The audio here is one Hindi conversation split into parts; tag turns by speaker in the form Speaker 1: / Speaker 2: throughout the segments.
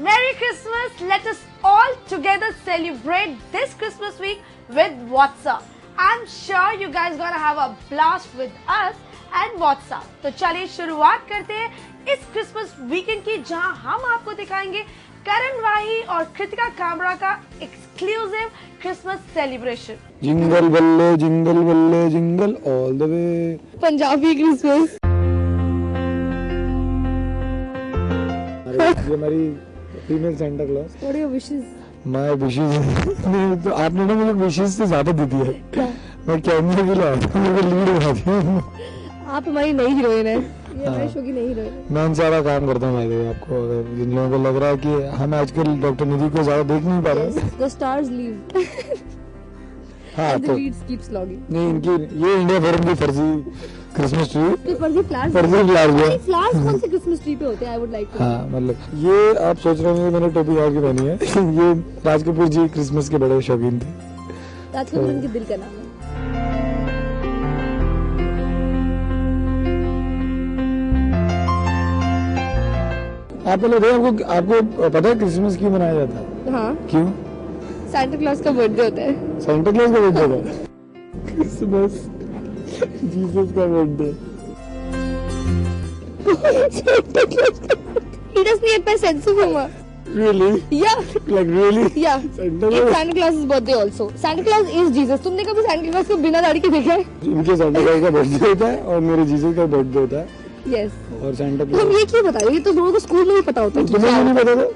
Speaker 1: Merry Christmas! Let us all together celebrate this Christmas week with WhatsApp. I'm sure you guys gonna have a blast with us and WhatsApp. तो चलिए शुरुआत करते हैं इस क्रिसमस वीकेंड की, जहां हम आपको दिखाएंगे करण वाही और कृतिका कामरा का एक्सक्लूसिव क्रिसमस सेलिब्रेशन।
Speaker 2: जिंगल बल्ले jingle all the way,
Speaker 3: Punjabi Christmas.
Speaker 2: ये हमारी female Santa Claus.
Speaker 3: What are your wishes?
Speaker 2: My wishes नहीं तो आपने ना मुझे विशेस से ज्यादा दे दिया। मैं कैमरे के लिए आया था, मुझे लीड बना दिया।
Speaker 3: आप हमारी नई हीरोइन है, ये हमारे शो की नई हीरोइन है।
Speaker 2: मैं सारा काम करता हूँ भाई। आपको अगर जिन लोगों को लग रहा है कि हम आजकल डॉक्टर निधि को ज्यादा देख नहीं पा रहे,
Speaker 3: The stars leave.
Speaker 2: हाँ
Speaker 3: And the
Speaker 2: तो
Speaker 3: leads keeps logging.
Speaker 2: नहीं, इनकी ये इंडिया फोरम की फर्जी क्रिसमस ट्री,
Speaker 3: तो फर्जी फ्लावर्स
Speaker 2: फ्लावर्स
Speaker 3: कौन से क्रिसमस ट्री पे होते हैं? I would like to.
Speaker 2: हाँ मतलब ये आप सोच रहे होंगे मैंने टोपी यार की पहनी है ये राज कपूर जी क्रिसमस के बड़े शौकीन थे।
Speaker 3: राज कपूर उनके दिल का नाम है।
Speaker 2: आप पहले थे, आपको पता है क्रिसमस क्यों मनाया जाता है?
Speaker 3: हाँ,
Speaker 2: क्यों?
Speaker 3: सांता क्लॉज का बर्थडे होता है।
Speaker 2: सांता क्लॉज का बर्थडे था। क्रिसमस जीसस का birthday.
Speaker 3: He doesn't get my sense of humor.
Speaker 2: Really?
Speaker 3: Yeah.
Speaker 2: Like really?
Speaker 3: Yeah.
Speaker 2: Santa
Speaker 3: It's
Speaker 2: Claus?
Speaker 3: Santa Claus's birthday also. Santa Claus is Jesus. तुमने कभी Santa Claus को बिना दाढ़ी के देखा है?
Speaker 2: इनके सांता क्लॉज का बर्थडे होता है और मेरे जीसस का बर्थडे होता है।
Speaker 3: Yes.
Speaker 2: और सांता
Speaker 3: तुम
Speaker 2: क्लॉज
Speaker 3: ये क्यों बता रही हो? ये तो लोगों को स्कूल में ही पता होता है।
Speaker 2: तुम्हें क्यों नहीं पता था?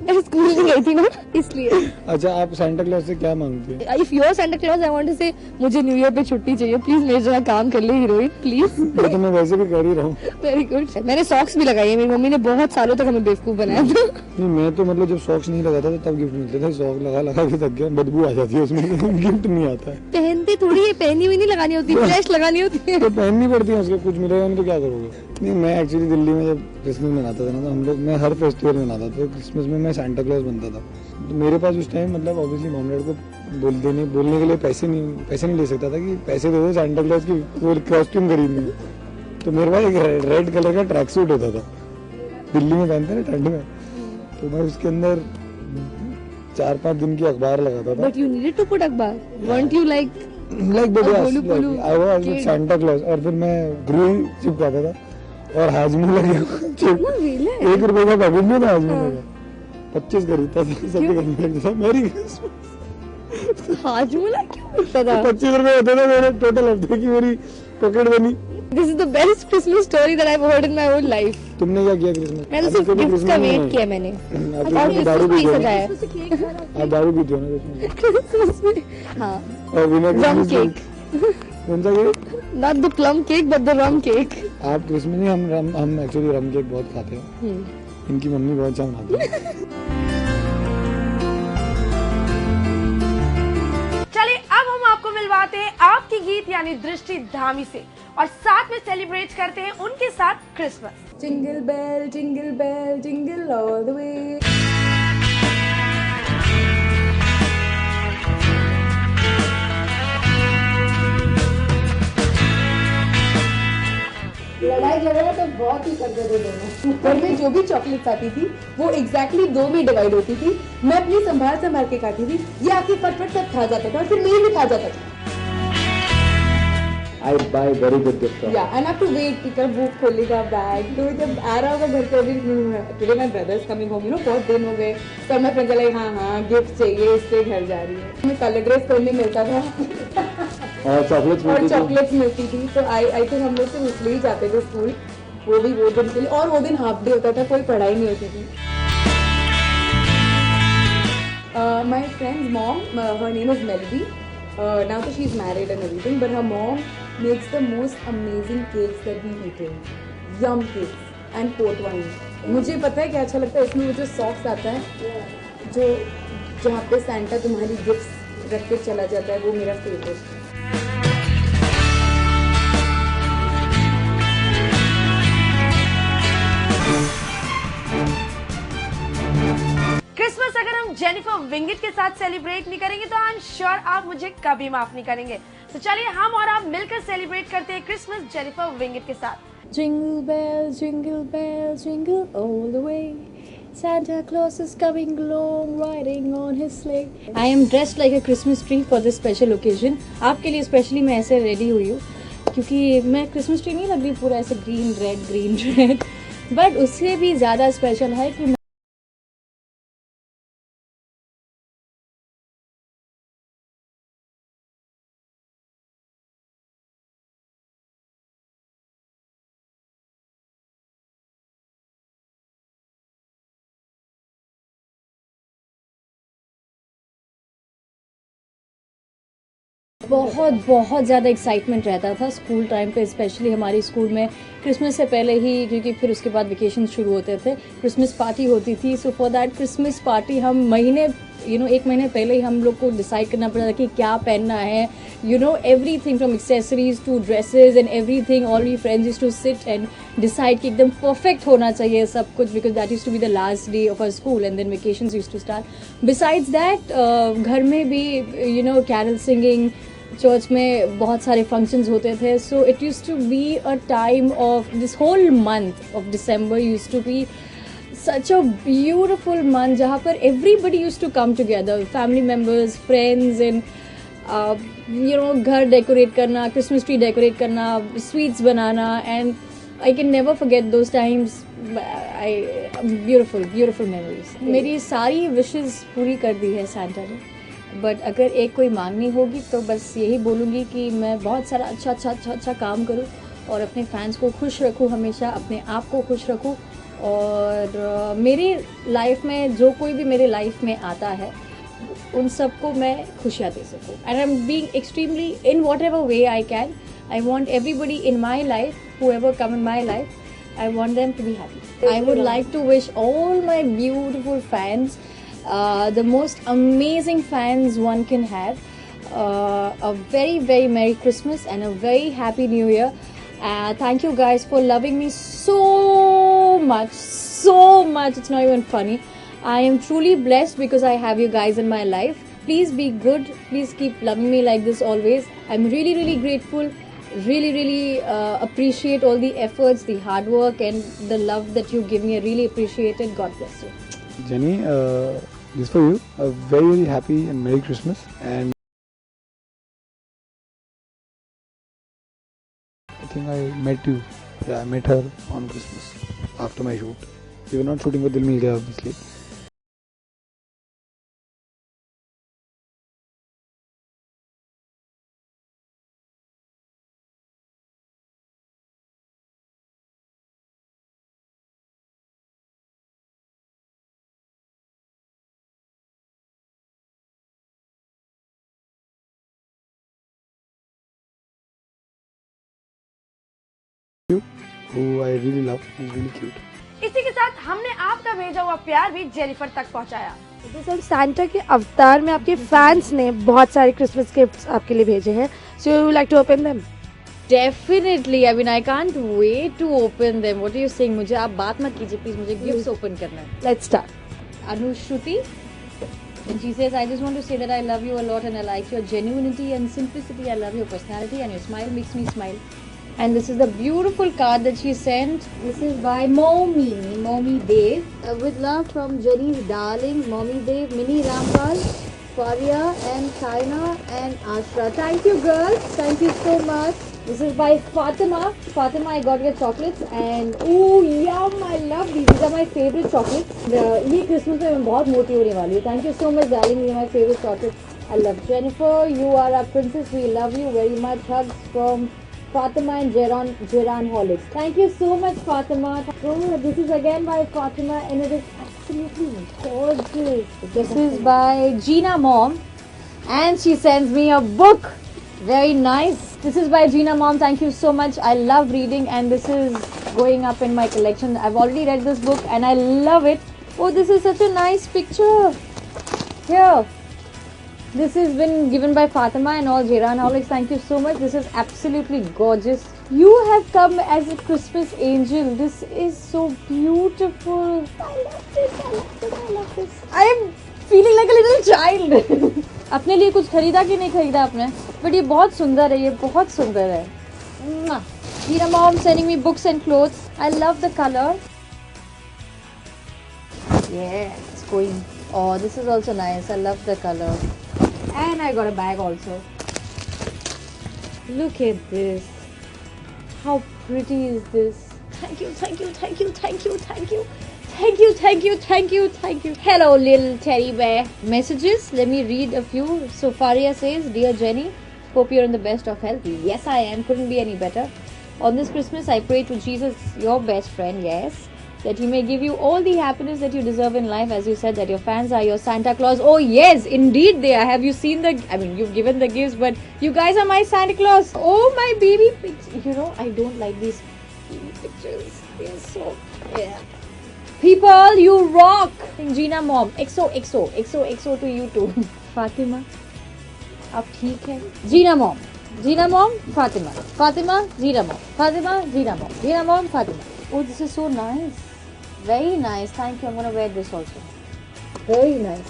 Speaker 3: मैं स्कूल में गई थी ना, इसलिए।
Speaker 2: अच्छा, आप सांता क्लॉज से क्या मांगते हैं?
Speaker 3: If you're Santa Claus, I want to say मुझे न्यू ईयर पे छुट्टी चाहिए। प्लीज मेरे जगह काम कर ले हीरोइन, प्लीज।
Speaker 2: ये तो मैं वैसे भी कर ही रहा हूँ।
Speaker 3: Very good. मैंने सॉक्स भी लगाई है। मेरी मम्मी ने बहुत सालों तक हमें बेवकूफ बनाया था।
Speaker 2: नहीं, मैं तो मतलब जब सॉक्स नहीं लगाता था तब गिफ्ट मिलते थे। सॉक्स लगा के थक गया, बदबू आ जाती है उसमें, गिफ्ट नहीं आता है।
Speaker 3: पहनते थोड़ी है, पहनी हुई नहीं लगानी होती, फ्रेश लगानी होती है।
Speaker 2: तो पहननी पड़ती है, उसके कुछ मिलेगा नहीं तो क्या करोगे? नहीं, मैं एक्चुअली दिल्ली में जब क्रिसमस मनाता था ना, तो हम लोग, मैं हर फेस्टिवल मनाता था, तो क्रिसमस में मैं सांता क्लॉज बनता था। तो मेरे पास उस टाइम मतलब ऑब्वियसली मॉम डैड को बोलने के लिए पैसे नहीं ले सकता था कि पैसे दे दो सांता क्लॉज की वो कॉस्ट्यूम खरीदनी। तो मेरे पास एक रेड कलर का ट्रैक सूट होता था, दिल्ली में पहनते ना ठंड में, तो मैं उसके अंदर 4-5 दिन की अखबार लगाता था।
Speaker 3: But you needed to put अखबार. Weren't you like
Speaker 2: I was with Santa Claus, और फिर मैं ग्लू चिपकाता था और हाजमोला
Speaker 3: really?
Speaker 2: 1 रुपए का पैकेट नहीं था हाजमोला का, 25 खरीदता था, सब खरीदने लगता था। मेरी
Speaker 3: हाजमोला क्यों मिलता था?
Speaker 2: 25 रुपए होते थे मेरे टोटल हफ्ते की मेरी पॉकेट बनी।
Speaker 3: This is the best Christmas story that I've heard in my whole life.
Speaker 2: तुमने क्या किया क्रिसमस?
Speaker 3: मैं तो सिर्फ गिफ्ट का वेट किया मैंने।
Speaker 2: आप दारू पीते हो ना? आप दारू पीते हो ना
Speaker 3: क्रिसमस में? हाँ।
Speaker 2: और बिना
Speaker 3: Rum cake.
Speaker 2: कौन सा cake?
Speaker 3: Not the plum cake but the rum cake.
Speaker 2: आप क्रिसमस में हम एक्चुअली रम केक बहुत खाते हैं। इनकी मम्मी बहुत अच्छा बनाती है।
Speaker 1: चलिए अब हम आपको मिलवाते हैं आपकी गीत यानी दृष्टि धामी से, और साथ में सेलिब्रेट करते हैं उनके साथ Christmas.
Speaker 3: Jingle bell, jingle all the way. लड़ाई झगड़ा तो बहुत ही करते थे दोनों। घर में जो भी चॉकलेट्स आती थी वो एग्जैक्टली 2 में डिवाइड होती थी। मैं अपनी संभाल के खाती थी, ये आके फटफट सब खा जाता था और फिर मेरे भी खा जाता था।
Speaker 2: I buy very good gift.
Speaker 3: Yeah, and I have to wait कि कब वो खोलेगा बैग। तो जब आ रहा होगा घर पे, अभी today my brother is coming home, you know, बहुत दिन हो गए, तो मैं फ्रेंड लाइक हाँ गिफ्ट चाहिए, इसलिए घर जा रही है। हमें कलर ड्रेस करने मिलता था
Speaker 2: और चॉकलेट्स
Speaker 3: मिलती थी। तो आई थिंक हम लोग सिर्फ इसलिए ही जाते थे स्कूल, वो भी वो दिन के लिए, और वो दिन हाफ डे होता था, कोई पढ़ाई नहीं होती थी। My friend's mom, her name is Melody. Now that she's married and everything, but her mom makes the most amazing cakes that we eaten. Yum cakes and port wine. मुझे पता है क्या अच्छा लगता है इसमें, वो जो सॉक्स आता है, जो जहाँ पे सैंटा तुम्हारी गिफ्ट्स रख के चला जाता है, वो मेरा फेवरेट है।
Speaker 1: क्रिसमस अगर हम जेनिफर विंगेट के साथ सेलिब्रेट नहीं करेंगे तो आई एम श्योर आप मुझे कभी माफ नहीं करेंगे। तो चलिए हम और आप मिलकर सेलिब्रेट करते हैं क्रिसमस जेनिफर विंगेट के साथ।
Speaker 3: Jingle bells, jingle all the way.
Speaker 4: Santa Claus is coming along, riding on his sleigh. I am dressed like a Christmas tree for this special occasion. आपके लिए स्पेशली मैं ऐसे रेडी हुई हूँ क्योंकि मैं क्रिसमस ट्री नहीं लग रही पूरा ऐसे ग्रीन रेड बट उससे भी ज़्यादा स्पेशल है कि बहुत बहुत ज़्यादा एक्साइटमेंट रहता था स्कूल टाइम पे, स्पेशली हमारी स्कूल में क्रिसमस से पहले ही, क्योंकि फिर उसके बाद वेकेशन शुरू होते थे, क्रिसमस पार्टी होती थी. So for that Christmas party हम महीने एक महीने पहले ही हम लोग को डिसाइड करना पड़ता था कि क्या पहनना है. Everything from accessories to dresses and everything. All we friends used to sit and decide कि एकदम परफेक्ट होना चाहिए सब कुछ, because that used to be the last day of our school and then vacations used to start. Besides that घर में भी कैरल सिंगिंग, चर्च में बहुत सारे फंक्शंस होते थे. So it used to be a time of this whole month of December used to be such a beautiful month जहाँ पर everybody used to come together, family members, friends, and घर डेकोरेट करना, क्रिसमस ट्री डेकोरेट करना, sweets banana, and I can never forget those times. Beautiful memories. मेरी सारी विशेस पूरी कर दी है सैंटा ने, बट अगर एक कोई मांगनी होगी तो बस यही बोलूँगी कि मैं बहुत सारा अच्छा काम करूँ और अपने फैंस को खुश रखूँ, हमेशा अपने आप को खुश रखूँ, और मेरी लाइफ में जो कोई भी मेरे लाइफ में आता है उन सबको मैं खुशियाँ दे सकूँ. And I am being extremely in what ever way I can. I want everybody in my life, whoever come in my life, I want them to be happy. I would like to wish all my beautiful fans, the most amazing fans one can have, a very very Merry Christmas and a very Happy New Year. Thank you guys for loving me so much. It's not even funny. I am truly blessed because I have you guys in my life. Please be good. Please keep loving me like this always. I'm really really grateful. Really appreciate all the efforts, the hard work, and the love that you give me. I really appreciate it. God bless you.
Speaker 2: Jenny, this for you. A very very happy and Merry Christmas. And I think I met you. Yeah, I met her on Christmas after my shoot. We were not shooting for Dil Media, obviously. Who I really love. He's really cute.
Speaker 1: इसी के साथ हमने आपका भेजा हुआ प्यार भी जेनिफर तक पहुंचाया. सर, सैंटा के अवतार में आपके फैंस ने बहुत सारे क्रिसमस गिफ्ट्स आपके लिए भेजे हैं. So you like to open them?
Speaker 4: Definitely. I mean, I can't wait to open them. What are you saying? मुझे आप बात मत कीजिए प्लीज, मुझे गिफ्ट्स ओपन करना है.
Speaker 1: Let's start.
Speaker 4: Anushruti, and she says, I just want to say that I love you a lot and I like your genuinity and simplicity. I love your personality and your smile makes me smile. And this is the beautiful card that she sent. This is by Mommy Dave. With love from Jenny's darling, Mommy Dave, Mini Rampal, Faria and China and Ashra. Thank you girls. Thank you so much. This is by Fatima. Fatima, I got your chocolates and ooh yum, I love these. These are my favorite chocolates. ये Christmas में मैं बहुत मोटी होने वाली हूँ. Thank you so much darling. These are my favorite chocolates. I love Jennifer. You are our princess. We love you very much. Hugs from Fatima and Jeran Holics. Thank you so much, Fatima. Oh, this is again by Fatima and it is absolutely gorgeous. This is by Gina Mom and she sends me a book. Very nice. This is by Gina Mom. Thank you so much. I love reading and this is going up in my collection. I've already read this book and I love it. Oh, this is such a nice picture. Here. This has been given by Fatima and all Jeran Holics. Thank you so much. This is absolutely gorgeous. You have come as a Christmas angel. This is so beautiful. I love this. I am feeling like a little child. अपने लिए कुछ खरीदा कि नहीं खरीदा आपने? But ये बहुत सुंदर है. ये बहुत सुंदर है. Jeera Mom sending me books and clothes. I love the color. Yeah, it's going. Oh, this is also nice. I love the color. And I got a bag also. Look at this. How pretty is this? Thank you, thank you, thank you, thank you, thank you. Thank you, thank you, thank you, thank you. Hello, little teddy bear. Messages. Let me read a few. So Faria says, Dear Jenny, hope you're in the best of health. Yes, I am. Couldn't be any better. On this Christmas, I pray to Jesus, your best friend, yes, that he may give you all the happiness that you deserve in life. As you said, that your fans are your Santa Claus. Oh, yes, indeed they are. Have you seen you've given the gifts, but you guys are my Santa Claus. Oh, my baby pictures. You know, I don't like these baby pictures. They're so, yeah. People, you rock. Gina mom. XO to you too. Fatima, आप ठीक है? Gina mom, Fatima, Gina mom, Fatima, Gina mom, Fatima. Oh, this is so nice. Very nice. Thank you. I'm gonna wear this also. Very nice.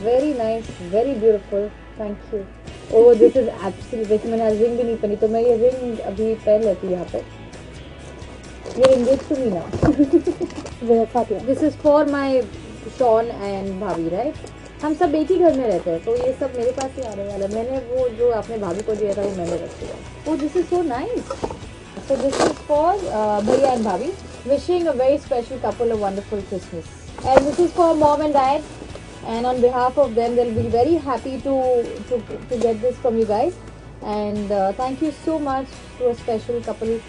Speaker 4: Very nice. Very beautiful. Thank you. Oh, this is absolutely. वैसे मैंने आज रिंग भी नहीं पहनी तो मैं ये रिंग अभी पहन लेती हूँ यहाँ पे. You're engaged to me now. Fatima. This is for my Sean and भाभी, right? हम सब एक ही घर में रहते हैं तो ये सब मेरे पास ही आने वाला है. मैंने वो जो आपने भाभी को दिया था वो मैंने रख दिया. Oh, this is so nice. So this is for Bhaiya and Bhabhi, wishing a very special couple a wonderful Christmas. And this is for mom and dad. And on behalf of them, they'll be very happy to get this from you guys. And thank you so much to a special couple.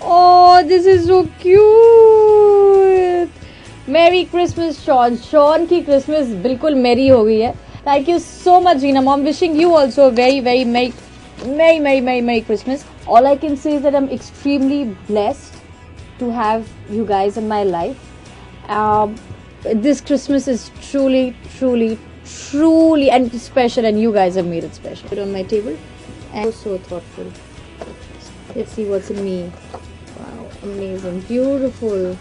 Speaker 4: Oh, this is so cute. Merry Christmas, Sean. Sean की Christmas बिल्कुल merry हो गई है. Thank you so much, Gina mom. Wishing you also a very, very merry Christmas. All I can say is that I'm extremely blessed to have you guys in my life. This Christmas is truly and special, and you guys have made it special. Put it on my table, and so thoughtful. Let's see what's in me. Wow, amazing, beautiful.